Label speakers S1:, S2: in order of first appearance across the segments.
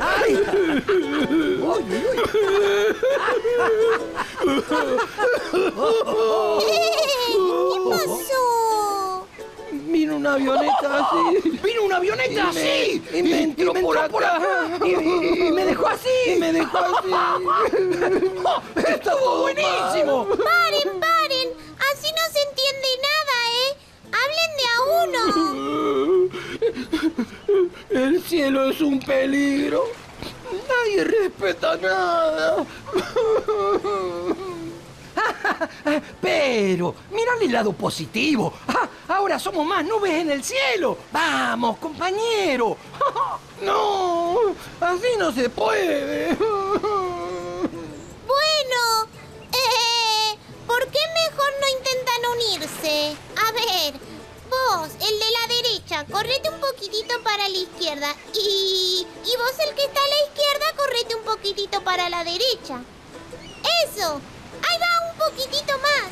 S1: ¡Ay! ¡Uy, uy, uy!
S2: ¿Qué pasó?
S1: Vino una avioneta así.
S3: ¡Vino una avioneta así!
S1: Y me entró por acá. Y me dejó así. Y me dejó así.
S3: ¡Oh, ¡estuvo buenísimo!
S2: ¡Paren, paren! Así no se entiende nada, ¿eh? ¡Hablen de a uno!
S1: El cielo es un peligro. Nadie respeta nada. Pero, mírale el lado positivo. Ahora somos más nubes en el cielo. Vamos, compañero. No, así no se puede.
S2: Bueno, ¿por qué mejor no intentan unirse? A ver, vos, el de la derecha, correte un poquitito para la izquierda. Y vos, el que está a la izquierda, correte un poquitito para la derecha. ¡Eso! ¡Ahí va, un poquitito más!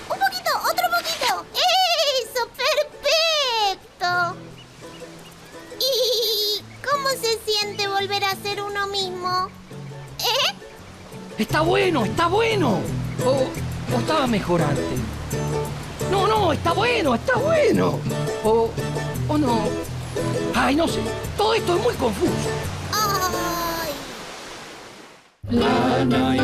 S2: ¡Un poquito, otro poquito! ¡Eso, perfecto! ¿Y cómo se siente volver a ser uno mismo? ¿Eh?
S1: Está bueno, está bueno. O estaba mejor antes. No, está bueno, está bueno. O no. Ay, no sé. Todo esto es muy confuso.
S2: ¡Ay!
S4: Lana y